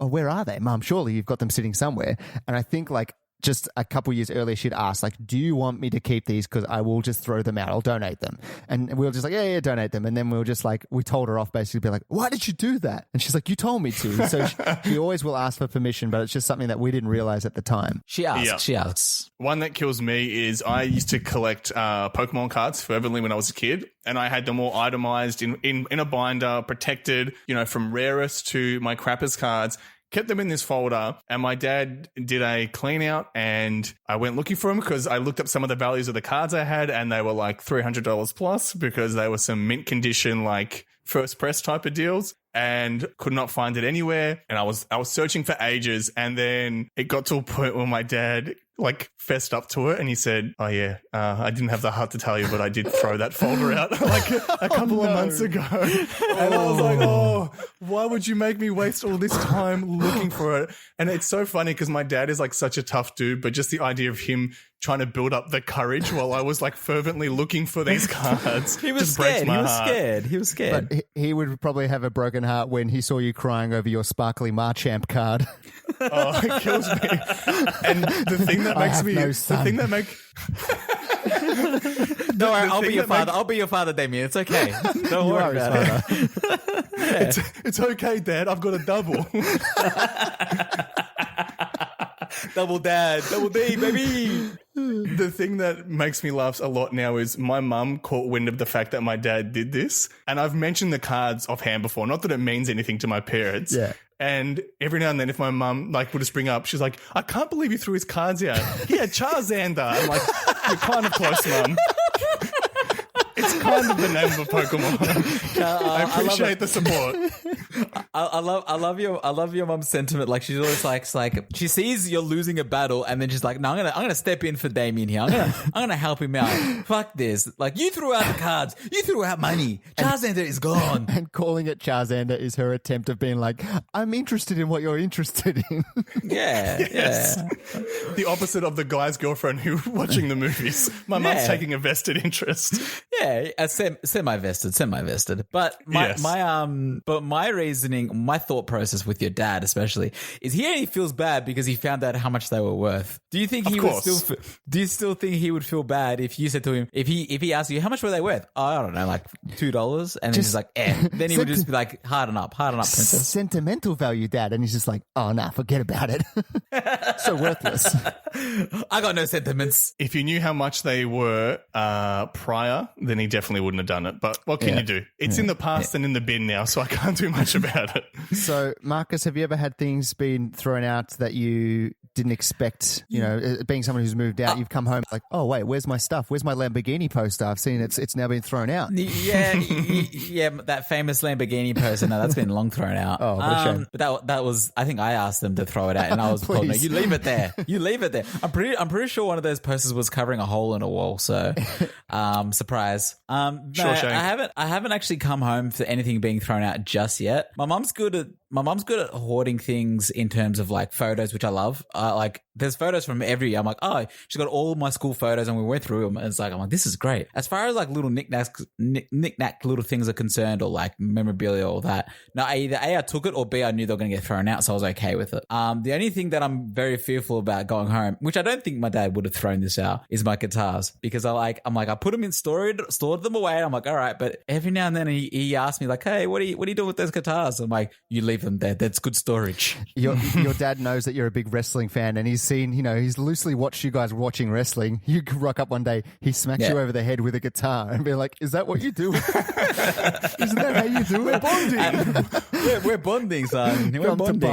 oh, where are they? Mum, surely you've got them sitting somewhere. And I think like just a couple years earlier, she'd asked, like, do you want me to keep these? Because I will just throw them out. I'll donate them. And we were just like, yeah, donate them. And then we were just like, we told her off basically, be like, why did you do that? And she's like, you told me to. So she always will ask for permission, but it's just something that we didn't realize at the time. She asks. One that kills me is I used to collect Pokemon cards fervently when I was a kid, and I had them all itemized in a binder, protected, from rarest to my crappers cards. Kept them in this folder, and my dad did a clean out, and I went looking for them because I looked up some of the values of the cards I had, and they were like $300 plus because they were some mint condition, like first press type of deals, and could not find it anywhere. And I was searching for ages, and then it got to a point where my dad like fessed up to it, and he said, oh yeah, I didn't have the heart to tell you, but I did throw that folder out like a couple of months ago. And I was like, oh, why would you make me waste all this time looking for it? And it's so funny because my dad is like such a tough dude, but just the idea of him trying to build up the courage while I was like fervently looking for these cards He was just breaks scared. my He was heart. scared. He was scared. But he would probably have a broken heart when he saw you crying over your sparkly Marchamp card. Oh, it kills me. And the thing that makes me, no son. the thing that makes, Don't worry, I'll thing be your that father. I'll be your father, Damien. It's okay. Don't You worry are about his it. father. it's okay, Dad. I've got a double. Double dad, double D, baby. The thing that makes me laugh a lot now is my mum caught wind of the fact that my dad did this. And I've mentioned the cards offhand before. Not that it means anything to my parents. Yeah. And every now and then if my mum like would just bring up, she's like, I can't believe you threw his cards out. Yeah, Charzander. I'm like, you're kind of close, Mum. It's kind of the name of a Pokemon. I appreciate the support. I love your mum's sentiment. Like she's always like she sees you're losing a battle, and then she's like, no, I'm gonna step in for Damien here. I'm gonna help him out. Fuck this. Like you threw out the cards, you threw out money. Charzander is gone. And calling it Charzander is her attempt of being like, I'm interested in what you're interested in. Yeah, Yes. yeah. The opposite of the guy's girlfriend who watching the movies. My mum's taking a vested interest. Yeah, semi-vested. But my reasoning, my thought process with your dad especially is he only feels bad because he found out how much they were worth. Do you think he would still? Do you still think he would feel bad if you said to him, if he asked you how much were they worth? Oh, I don't know, like $2, and then he's like, then he would just be like, harden up, princess. Sentimental value, Dad. And he's just like, oh, nah, forget about it. So worthless. I got no sentiments. If you knew how much they were prior, then he definitely wouldn't have done it. But what can you do? It's in the past and in the bin now, so I can't do much about it. So, Marcus, have you ever had things being thrown out that you didn't expect? You know, being someone who's moved out, you've come home like, oh, wait, where's my stuff? Where's my Lamborghini poster? I've seen it's now been thrown out. Yeah, that famous Lamborghini poster. No, that's been long thrown out. Oh, what a shame. But that was, I think I asked them to throw it out, and I was told, no, you leave it there. You leave it there. I'm pretty sure one of those posters was covering a hole in a wall. So, surprise. No, I haven't actually come home for anything being thrown out just yet. My mum's good at hoarding things in terms of like photos, which I love. Like there's photos from every year. I'm like, oh, she's got all my school photos, and we went through them. And it's like, I'm like, this is great. As far as like little knick-knack little things are concerned, or like memorabilia or that. No, either A, I took it, or B, I knew they were going to get thrown out, so I was okay with it. The only thing that I'm very fearful about going home, which I don't think my dad would have thrown this out, is my guitars, because I'm like, I put them in stored them away. I'm like, all right, but every now and then he asks me like, hey, what are you doing with those guitars? I'm like, you leave them there. That's good storage. Your dad knows that you're a big wrestling fan, and he's seen, he's loosely watched you guys watching wrestling. You rock up one day, he smacks you over the head with a guitar and be like, is that what you do? Isn't that how you do it? Bonding. We're bonding, son. We're bonding.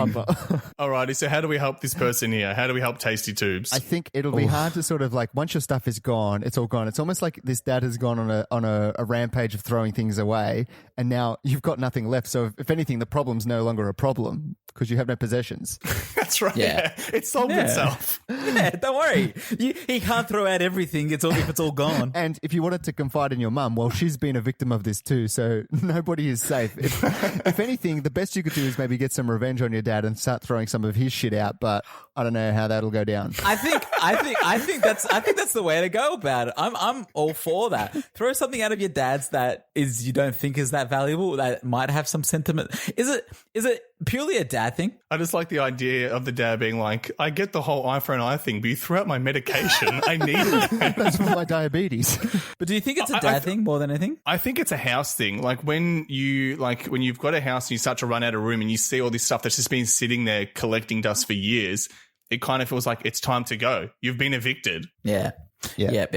Alrighty, so how do we help this person here? How do we help Tasty Tubes? I think it'll be hard to sort of like, once your stuff is gone, it's all gone. It's almost like this dad has gone on a rampage of throwing things away, and now you've got nothing left. So if anything, the problem's no longer a problem because you have no possessions. That's right. Yeah. It solved itself. Yeah, don't worry. He can't throw out everything. If it's all gone. And if you wanted to confide in your mum, well, she's been a victim of this too, so nobody is safe. If anything, the best you could do is maybe get some revenge on your dad and start throwing some of his shit out, but I don't know how that'll go down. I think that's the way to go about it. I'm all for that. Throw something out of your dad's that you don't think is that valuable, that might have some sentiment. Is it purely a dad thing. I just like the idea of the dad being like, I get the whole eye for an eye thing, but you threw out my medication. I needed it. That's for my diabetes. But do you think it's a dad thing more than anything? I think it's a house thing. Like when you've got a house and you start to run out of room and you see all this stuff that's just been sitting there collecting dust for years, it kind of feels like it's time to go. You've been evicted. Yeah. Yep.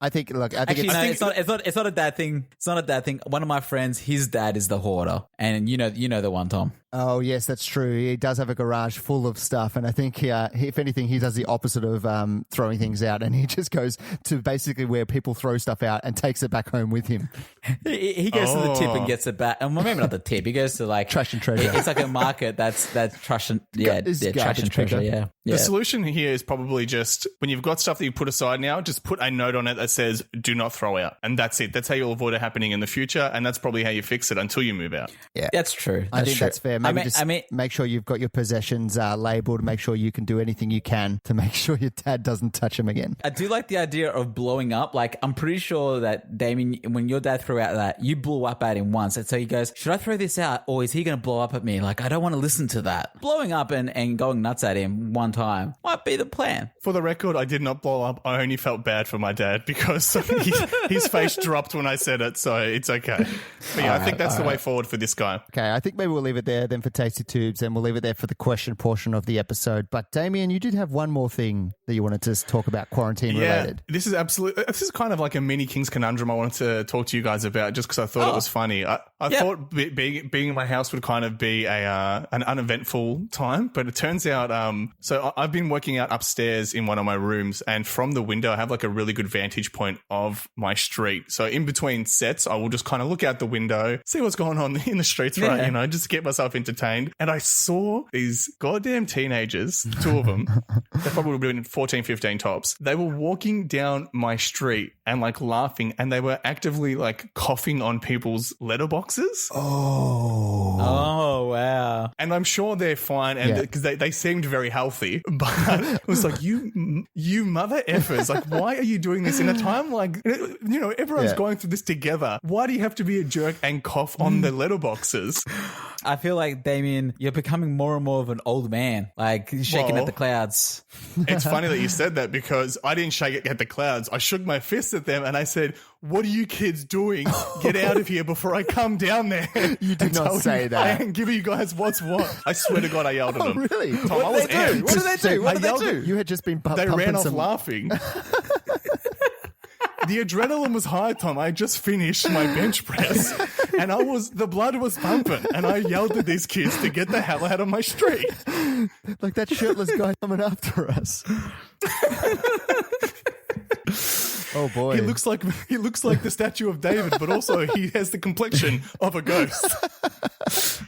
I think. Look, it's not a dad thing. It's not a dad thing. One of my friends, his dad is the hoarder, and you know the one, Tom. Oh yes, that's true. He does have a garage full of stuff, and I think if anything, he does the opposite of throwing things out, and he just goes to basically where people throw stuff out and takes it back home with him. He goes to the tip and gets it back. And maybe not the tip. He goes to like trash and treasure. It's like a market that's trash and trash and treasure. Yeah. The solution here is probably just when you've got stuff that you put aside now, just put a note on it that says "Do not throw out," and that's it. That's how you'll avoid it happening in the future, and that's probably how you fix it until you move out. Yeah, that's true. I think that's fair. Maybe make sure you've got your possessions labeled. Make sure you can do anything you can to make sure your dad doesn't touch them again. I do like the idea of blowing up. Like, I'm pretty sure that, Damien, when your dad threw out that, you blew up at him once. And so he goes, should I throw this out or is he going to blow up at me? Like, I don't want to listen to that. Blowing up and going nuts at him one time might be the plan. For the record, I did not blow up. I only felt bad for my dad because his face dropped when I said it. So it's okay. But yeah, I think that's the way forward for this guy. Okay, I think maybe we'll leave it there then for Tasty Tubes, and we'll leave it there for the question portion of the episode. But Damien, you did have one more thing that you wanted to talk about quarantine related. This is kind of like a mini King's Conundrum I wanted to talk to you guys about just because I thought it was funny. I thought being in my house would kind of be an uneventful time, but it turns out, so I've been working out upstairs in one of my rooms, and from the window I have like a really good vantage point of my street. So in between sets, I will just kind of look out the window, see what's going on in the streets, right? Just get myself entertained. And I saw these goddamn teenagers, two of them, they probably would have been 14, 15 tops. They were walking down my street and like laughing, and they were actively like coughing on people's letterboxes. Oh, wow. And I'm sure they're fine, and because they seemed very healthy, but it was like, you mother effers, like, why are you doing this in a time like, everyone's going through this together? Why do you have to be a jerk and cough on the letterboxes? I feel like, Damien, you're becoming more and more of an old man, like shaking at the clouds. It's funny that you said that because I didn't shake it at the clouds. I shook my fist at them and I said, what are you kids doing? Get out of here before I come down there. You did not say that. I ain't giving you guys what's what. I swear to God, I yelled at them. Really? Tom, I was amped. What did they do? What did they do? You had just been They ran off laughing. The adrenaline was high, Tom. I just finished my bench press and the blood was pumping, and I yelled at these kids to get the hell out of my street. Like that shirtless guy coming after us. Oh boy. He looks like the statue of David, but also he has the complexion of a ghost.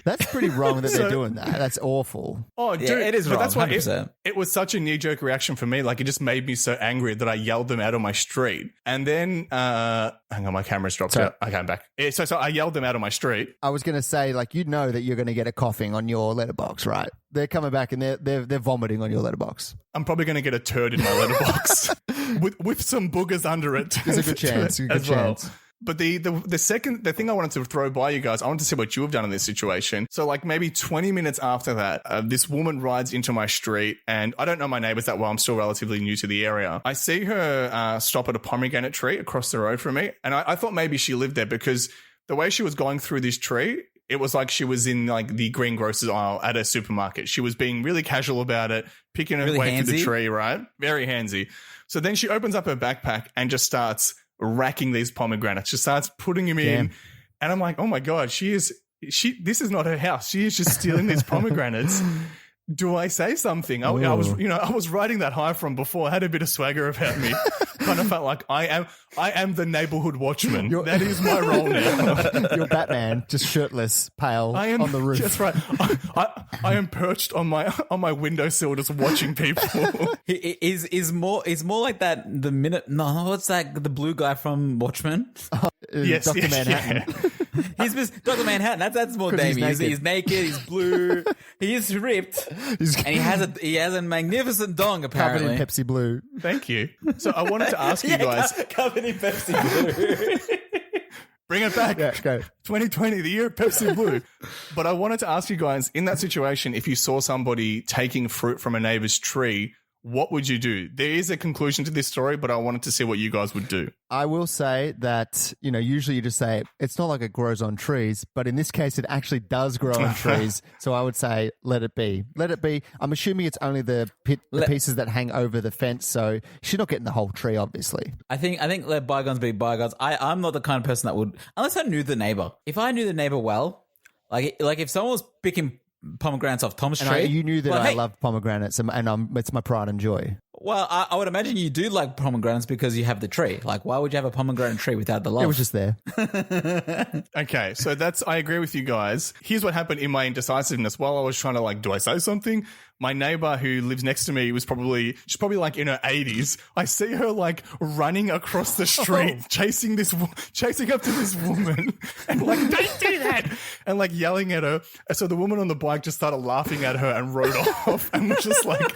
That's pretty wrong that they're doing that. That's awful. Oh, dude, it is wrong. That's why 100%. It was such a knee-jerk reaction for me. Like, it just made me so angry that I yelled them out on my street. And then, hang on, my camera's dropped out. Okay, I'm back. So I yelled them out on my street. I was going to say, like, you know that you're going to get a coughing on your letterbox, right? They're coming back and they're vomiting on your letterbox. I'm probably going to get a turd in my letterbox with some boogers under it. There's a good chance. Well. But the thing I wanted to throw by you guys, I wanted to see what you have done in this situation. So like maybe 20 minutes after that, this woman rides into my street, and I don't know my neighbors that well. I'm still relatively new to the area. I see her stop at a pomegranate tree across the road from me, and I thought maybe she lived there because the way she was going through this tree, it was like she was in like the greengrocer's aisle at a supermarket. She was being really casual about it, picking her way through the tree, right? Very handsy. So then she opens up her backpack and just starts racking these pomegranates. She starts putting them in. And I'm like, oh my God, this is not her house. She is just stealing these pomegranates. Do I say something? I was riding that high from before. I had a bit of swagger about me. Kind of felt like I am the neighborhood watchman. That is my role now. You're Batman, just shirtless, pale, on the roof. That's right. I am perched on my windowsill, just watching people. Is more like that. What's that? The blue guy from Watchmen. Yes, Dr. Manhattan. Yeah. He's Dr. Manhattan. That's more Damien. He's naked. He's blue. He's ripped, and he has a magnificent dong. Apparently, covered in Pepsi Blue. Thank you. So I wanted to ask you guys, covered in Pepsi Blue. Bring it back. Yeah, go. 2020, the year of Pepsi Blue. But I wanted to ask you guys, in that situation, if you saw somebody taking fruit from a neighbor's tree, what would you do? There is a conclusion to this story, but I wanted to see what you guys would do. I will say that, usually you just say, it's not like it grows on trees, but in this case, it actually does grow on trees. So I would say, let it be. Let it be. I'm assuming it's only the pieces that hang over the fence, so she's not getting the whole tree, obviously. I think let bygones be bygones. I'm not the kind of person that would, unless I knew the neighbor. If I knew the neighbor well, like if someone was picking pomegranates off Tom's tree. You knew that I love pomegranates, and it's my pride and joy. Well, I would imagine you do like pomegranates because you have the tree. Like, why would you have a pomegranate tree without the love? It was just there. Okay, so I agree with you guys. Here's what happened in my indecisiveness. While I was trying to do I say something? My neighbor who lives next to me she's probably like in her 80s. I see her running across the street, chasing up to this woman and don't do that. And yelling at her. So the woman on the bike just started laughing at her and rode off and was just like,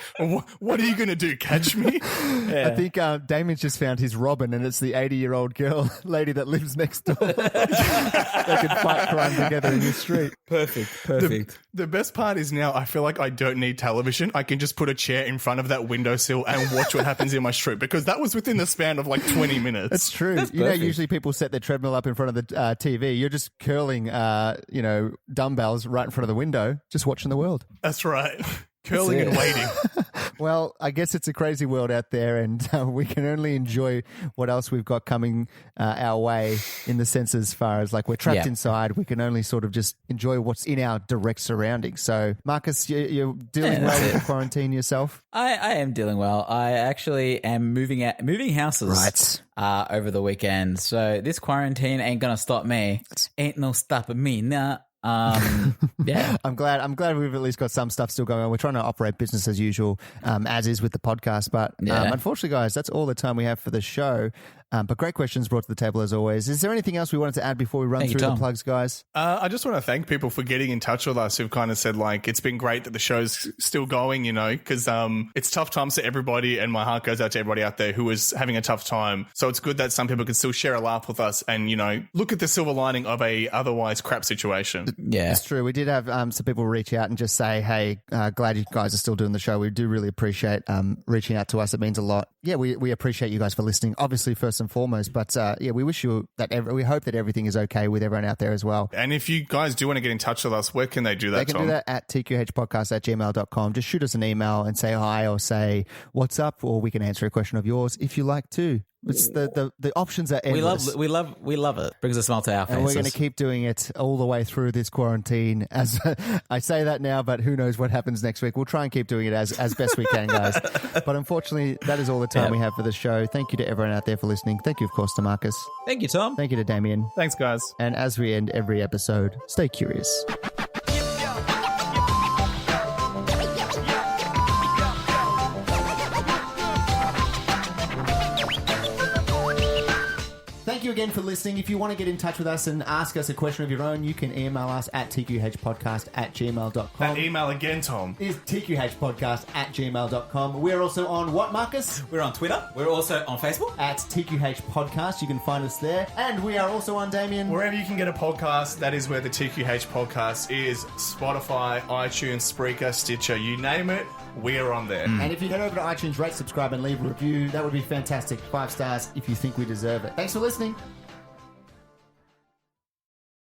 what are you going to do? Catch me? Yeah. I think Damien's just found his Robin, and it's the 80-year-old lady that lives next door. They can fight crime together in the street. Perfect. The best part is now I feel like I don't need television. I can just put a chair in front of that windowsill and watch what happens in my street, because that was within the span of 20 minutes. It's true. Usually people set their treadmill up in front of the TV. You're just curling, dumbbells right in front of the window, just watching the world. That's right. Curling and waiting. Well, I guess it's a crazy world out there, and we can only enjoy what else we've got coming our way, in the sense as far as we're trapped inside. We can only sort of just enjoy what's in our direct surroundings. So, Marcus, you're dealing well with the quarantine yourself? I am dealing well. I actually am moving houses over the weekend. So this quarantine ain't going to stop me. Ain't no stopping me now. Yeah, I'm glad we've at least got some stuff still going on. We're trying to operate business as usual, as is with the podcast, but unfortunately, guys, that's all the time we have for the show. But great questions brought to the table as always. Is there anything else we wanted to add before we run through the plugs, guys? I just want to thank people for getting in touch with us who've kind of said it's been great that the show's still going, because it's tough times for everybody, and my heart goes out to everybody out there who is having a tough time. So it's good that some people can still share a laugh with us and, look at the silver lining of a otherwise crap situation. Yeah, it's true. We did have some people reach out and just say, hey, glad you guys are still doing the show. We do really appreciate reaching out to us. It means a lot. Yeah, we appreciate you guys for listening, obviously, first and foremost. But we wish you we hope that everything is okay with everyone out there as well. And if you guys do want to get in touch with us, where can they do that, They can do that at tqhpodcast@gmail.com. Just shoot us an email and say hi or say what's up, or we can answer a question of yours if you like to. It's the options are endless. We love it. Brings a smile to our faces. And we're going to keep doing it all the way through this quarantine. As I say that now, but who knows what happens next week. We'll try and keep doing it as best we can, guys. But unfortunately, that is all the time we have for the show. Thank you to everyone out there for listening. Thank you, of course, to Marcus. Thank you, Tom. Thank you to Damien. Thanks, guys. And as we end every episode, stay curious. Thank you again for listening. If you want to get in touch with us and ask us a question of your own, you can email us at tqhpodcast@gmail.com. That email again, Tom. Is tqhpodcast@gmail.com. We're also on what, Marcus? We're on Twitter. We're also on Facebook. At TQH Podcast. You can find us there. And we are also on, Damien. Wherever you can get a podcast, that is where the TQH Podcast is. Spotify, iTunes, Spreaker, Stitcher, you name it. We're on there. And if you head over to iTunes, rate, subscribe, and leave a review, that would be fantastic. 5 stars if you think we deserve it. Thanks for listening.